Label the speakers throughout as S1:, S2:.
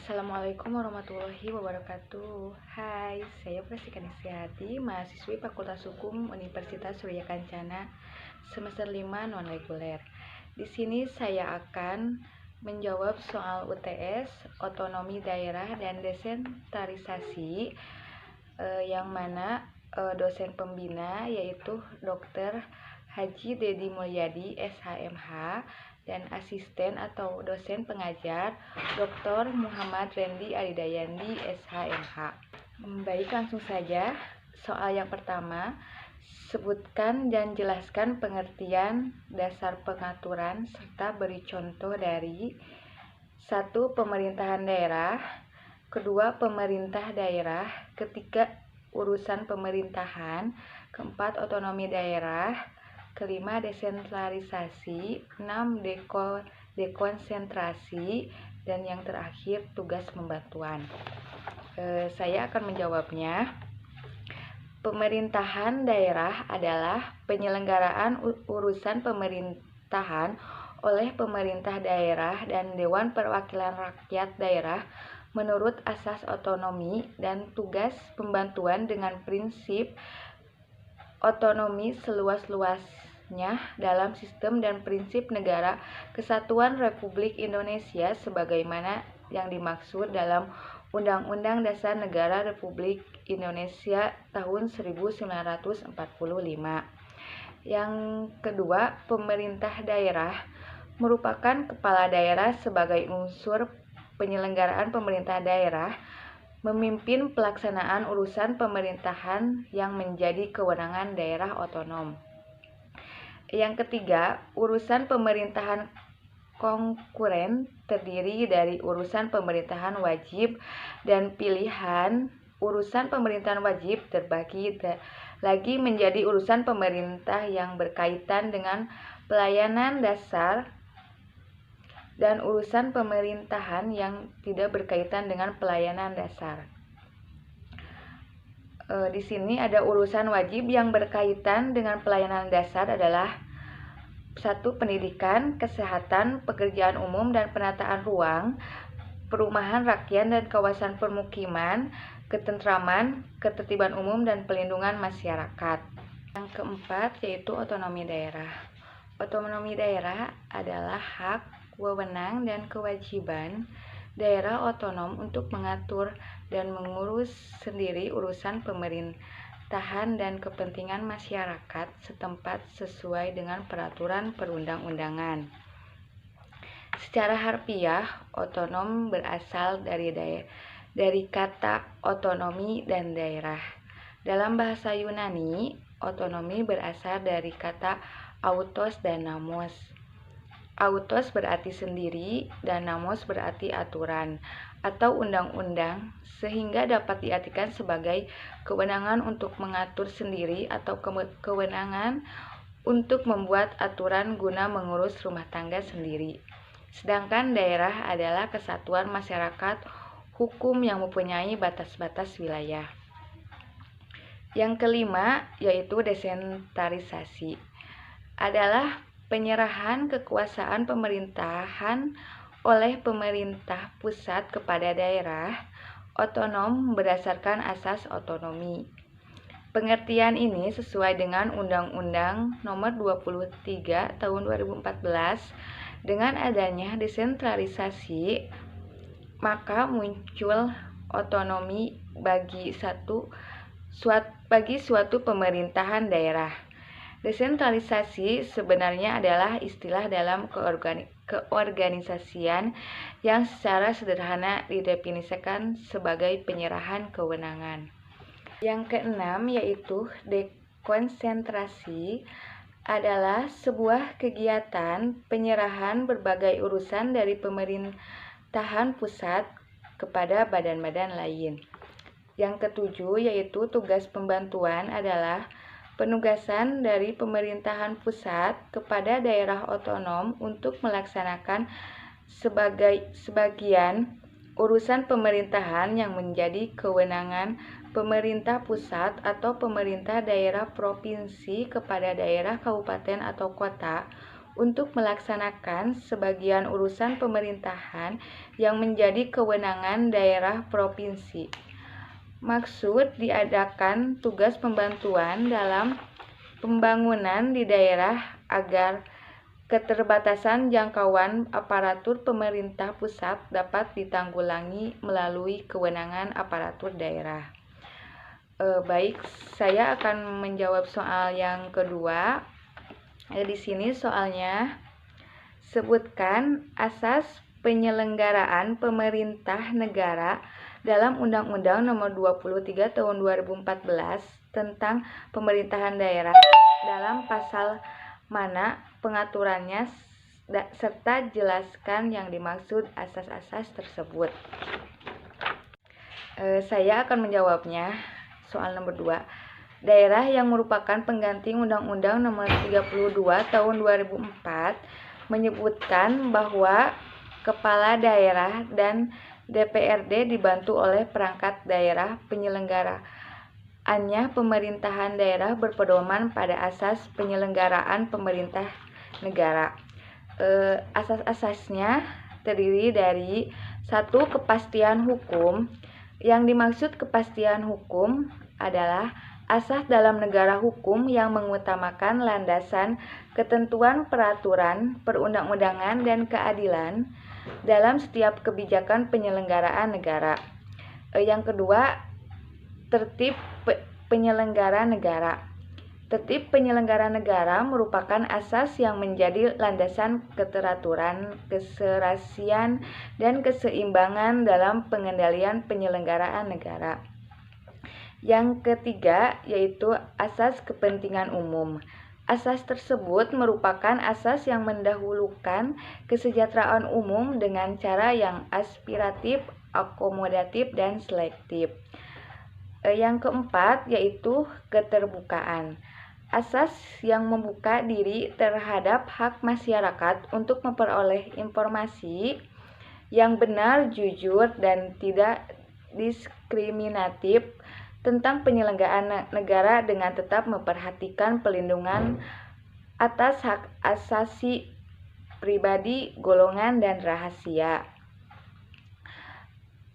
S1: Assalamualaikum warahmatullahi wabarakatuh. Hai, saya Prastika Nisihati, mahasiswi Fakultas Hukum Universitas Surya Kencana, semester 5 non-reguler. Di sini saya akan menjawab soal UTS, otonomi daerah dan desentralisasi, yang mana dosen pembina yaitu Dr. Haji Dedi Mulyadi, SHMH, dan asisten atau dosen pengajar Dr. Muhammad Rendi Aridayandi, SHMH. Baik, langsung saja. Soal yang pertama, sebutkan dan jelaskan pengertian dasar pengaturan serta beri contoh dari 1. Pemerintahan daerah, 2. Pemerintah daerah, 3. Urusan pemerintahan, 4. Otonomi daerah, 5. Desentralisasi, 6. Dekonsentrasi, dan yang terakhir tugas pembantuan. Saya akan menjawabnya. Pemerintahan daerah adalah penyelenggaraan urusan pemerintahan oleh pemerintah daerah dan Dewan Perwakilan Rakyat Daerah menurut asas otonomi dan tugas pembantuan dengan prinsip otonomi seluas-luasnya dalam sistem dan prinsip negara kesatuan Republik Indonesia sebagaimana yang dimaksud dalam Undang-Undang Dasar Negara Republik Indonesia tahun 1945. Yang kedua, pemerintah daerah merupakan kepala daerah sebagai unsur penyelenggaraan pemerintah daerah, memimpin pelaksanaan urusan pemerintahan yang menjadi kewenangan daerah otonom. Yang ketiga, urusan pemerintahan konkuren terdiri dari urusan pemerintahan wajib dan pilihan. Urusan pemerintahan wajib terbagi lagi menjadi urusan pemerintah yang berkaitan dengan pelayanan dasar dan urusan pemerintahan yang tidak berkaitan dengan pelayanan dasar. Di sini ada urusan wajib yang berkaitan dengan pelayanan dasar adalah 1. Pendidikan, kesehatan, pekerjaan umum dan penataan ruang, perumahan rakyat dan kawasan permukiman, ketentraman, ketertiban umum dan pelindungan masyarakat. Yang keempat yaitu otonomi daerah. Otonomi daerah adalah hak, wewenang, dan kewajiban daerah otonom untuk mengatur dan mengurus sendiri urusan pemerintahan dan kepentingan masyarakat setempat sesuai dengan peraturan perundang-undangan. Secara harfiah, otonom berasal dari kata otonomi dan daerah. Dalam bahasa Yunani, otonomi berasal dari kata autos dan namos. Autos berarti sendiri dan namos berarti aturan atau undang-undang, sehingga dapat diartikan sebagai kewenangan untuk mengatur sendiri atau kewenangan untuk membuat aturan guna mengurus rumah tangga sendiri. Sedangkan daerah adalah kesatuan masyarakat hukum yang mempunyai batas-batas wilayah. Yang kelima yaitu desentralisasi adalah penyerahan kekuasaan pemerintahan oleh pemerintah pusat kepada daerah otonom berdasarkan asas otonomi. Pengertian ini sesuai dengan Undang-Undang Nomor 23 Tahun 2014. Dengan adanya desentralisasi, maka muncul otonomi bagi suatu pemerintahan daerah. Desentralisasi sebenarnya adalah istilah dalam keorganisasian yang secara sederhana didefinisikan sebagai penyerahan kewenangan. Yang keenam yaitu dekonsentrasi adalah sebuah kegiatan penyerahan berbagai urusan dari pemerintahan pusat kepada badan-badan lain. Yang ketujuh yaitu tugas pembantuan adalah penugasan dari pemerintahan pusat kepada daerah otonom untuk melaksanakan sebagian urusan pemerintahan yang menjadi kewenangan pemerintah pusat atau pemerintah daerah provinsi kepada daerah kabupaten atau kota untuk melaksanakan sebagian urusan pemerintahan yang menjadi kewenangan daerah provinsi. Maksud diadakan tugas pembantuan dalam pembangunan di daerah agar keterbatasan jangkauan aparatur pemerintah pusat dapat ditanggulangi melalui kewenangan aparatur daerah. Baik, saya akan menjawab soal yang kedua. Di sini soalnya, sebutkan asas penyelenggaraan pemerintah negara dalam Undang-Undang Nomor 23 Tahun 2014 tentang pemerintahan daerah, dalam pasal mana pengaturannya, serta jelaskan yang dimaksud asas-asas tersebut. Saya akan menjawabnya. Soal nomor 2. Daerah yang merupakan pengganti Undang-Undang Nomor 32 Tahun 2004 menyebutkan bahwa kepala daerah dan DPRD dibantu oleh perangkat daerah. Penyelenggaraannya pemerintahan daerah berpedoman pada asas penyelenggaraan pemerintah negara. Asas-asasnya terdiri dari 1. Kepastian hukum. Yang dimaksud kepastian hukum adalah asas dalam negara hukum yang mengutamakan landasan ketentuan peraturan, perundang-undangan, dan keadilan dalam setiap kebijakan penyelenggaraan negara. Yang kedua, tertib penyelenggara negara. Tertib penyelenggara negara merupakan asas yang menjadi landasan keteraturan, keserasian, dan keseimbangan dalam pengendalian penyelenggaraan negara. Yang ketiga yaitu asas kepentingan umum. Asas tersebut merupakan asas yang mendahulukan kesejahteraan umum dengan cara yang aspiratif, akomodatif, dan selektif. Yang keempat yaitu keterbukaan. Asas yang membuka diri terhadap hak masyarakat untuk memperoleh informasi yang benar, jujur, dan tidak diskriminatif tentang penyelenggaraan negara dengan tetap memperhatikan pelindungan atas hak asasi pribadi, golongan, dan rahasia.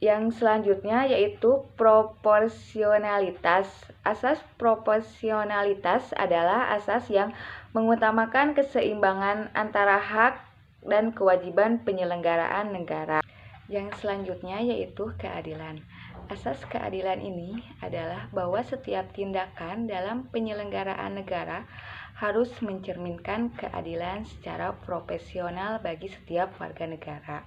S1: Yang selanjutnya yaitu proporsionalitas. Asas proporsionalitas adalah asas yang mengutamakan keseimbangan antara hak dan kewajiban penyelenggaraan negara. Yang selanjutnya yaitu keadilan. Asas keadilan ini adalah bahwa setiap tindakan dalam penyelenggaraan negara harus mencerminkan keadilan secara proporsional bagi setiap warga negara.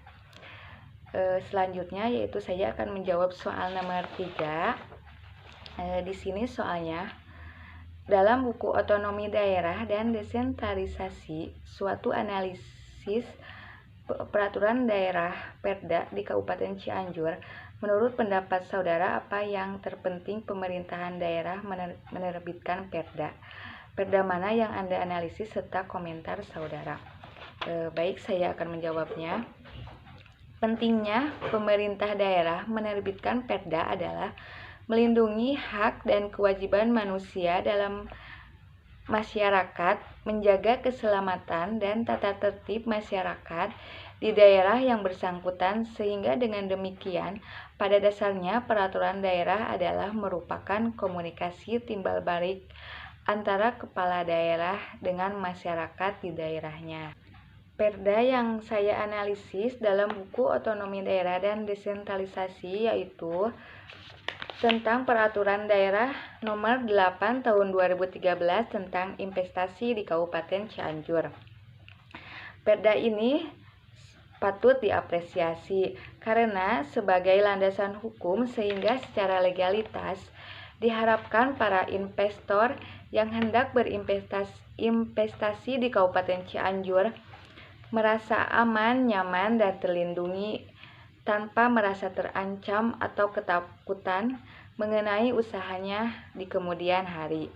S1: Selanjutnya yaitu saya akan menjawab soal nomor 3. Di sini soalnya, dalam buku Otonomi Daerah dan Desentralisasi, suatu analisis peraturan daerah Perda di Kabupaten Cianjur, menurut pendapat saudara apa yang terpenting pemerintahan daerah menerbitkan Perda? Perda mana yang Anda analisis serta komentar saudara? Baik, saya akan menjawabnya. Pentingnya pemerintah daerah menerbitkan Perda adalah melindungi hak dan kewajiban manusia dalam masyarakat, menjaga keselamatan dan tata tertib masyarakat di daerah yang bersangkutan, sehingga dengan demikian pada dasarnya peraturan daerah adalah merupakan komunikasi timbal balik antara kepala daerah dengan masyarakat di daerahnya. Perda yang saya analisis dalam buku Otonomi Daerah dan Desentralisasi yaitu tentang Peraturan Daerah Nomor 8 Tahun 2013 tentang investasi di Kabupaten Cianjur. Perda ini patut diapresiasi karena sebagai landasan hukum sehingga secara legalitas diharapkan para investor yang hendak berinvestasi di Kabupaten Cianjur merasa aman, nyaman, dan terlindungi tanpa merasa terancam atau ketakutan mengenai usahanya di kemudian hari.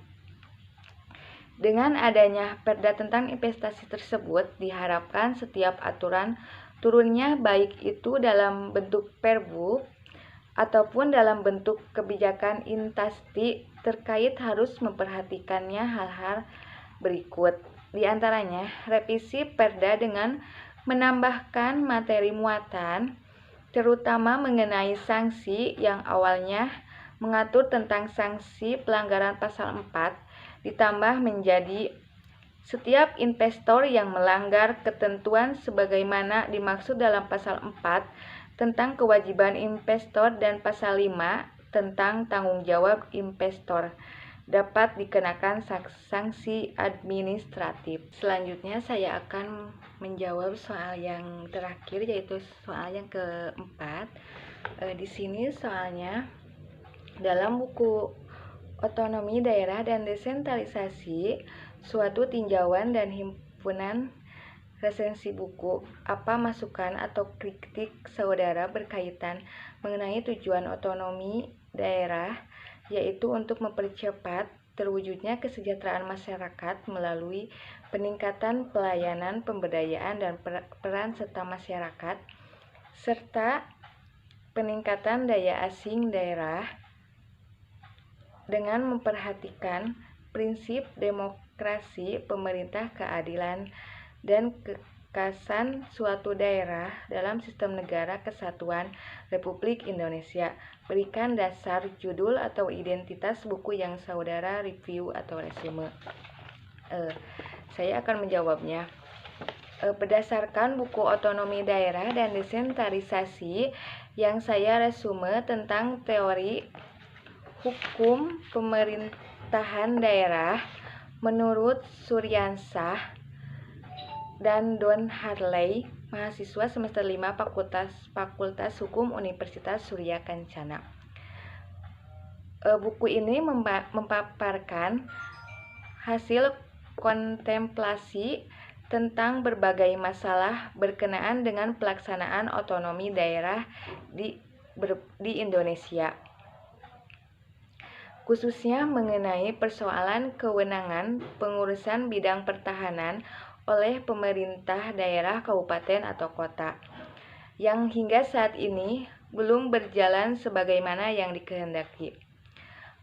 S1: Dengan adanya Perda tentang investasi tersebut, diharapkan setiap aturan turunnya baik itu dalam bentuk Perbu ataupun dalam bentuk kebijakan intasti terkait harus memperhatikannya hal-hal berikut. Di antaranya, revisi Perda dengan menambahkan materi muatan, terutama mengenai sanksi yang awalnya mengatur tentang sanksi pelanggaran pasal 4, ditambah menjadi setiap investor yang melanggar ketentuan sebagaimana dimaksud dalam pasal 4 tentang kewajiban investor dan pasal 5 tentang tanggung jawab investor dapat dikenakan sanksi administratif. Selanjutnya saya akan menjawab soal yang terakhir, yaitu soal yang keempat. Di sini soalnya dalam buku Otonomi Daerah dan Desentralisasi, suatu tinjauan dan himpunan resensi buku, apa masukan atau kritik saudara berkaitan mengenai tujuan otonomi daerah, yaitu untuk mempercepat terwujudnya kesejahteraan masyarakat melalui peningkatan pelayanan, pemberdayaan, dan peran serta masyarakat, serta peningkatan daya asing daerah dengan memperhatikan prinsip demokrasi, pemerintah, keadilan, dan kekasan suatu daerah dalam sistem negara kesatuan Republik Indonesia. Berikan dasar judul atau identitas buku yang saudara review atau resume. Saya akan menjawabnya. Berdasarkan buku Otonomi Daerah dan Desentralisasi yang saya resume tentang teori hukum pemerintahan daerah, menurut Suryansah dan Don Harley, mahasiswa semester 5 Fakultas Hukum Universitas Surya Kencana. Buku ini memaparkan hasil kontemplasi tentang berbagai masalah berkenaan dengan pelaksanaan otonomi daerah di Indonesia, khususnya mengenai persoalan kewenangan pengurusan bidang pertahanan oleh pemerintah daerah, kabupaten, atau kota, yang hingga saat ini belum berjalan sebagaimana yang dikehendaki.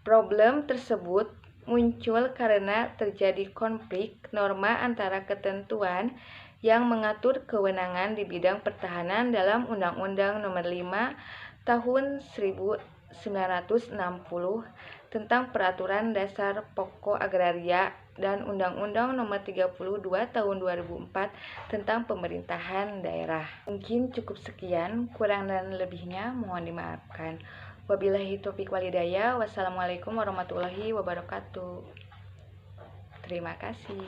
S1: Problem tersebut muncul karena terjadi konflik norma antara ketentuan yang mengatur kewenangan di bidang pertahanan dalam Undang-Undang Nomor 5 Tahun 1960 tentang Peraturan Dasar Pokok Agraria dan Undang-Undang Nomor 32 Tahun 2004 tentang Pemerintahan Daerah. Mungkin cukup sekian, kurang dan lebihnya mohon dimaafkan. Wabillahi taufiq walhidayah. Wassalamualaikum warahmatullahi wabarakatuh. Terima kasih.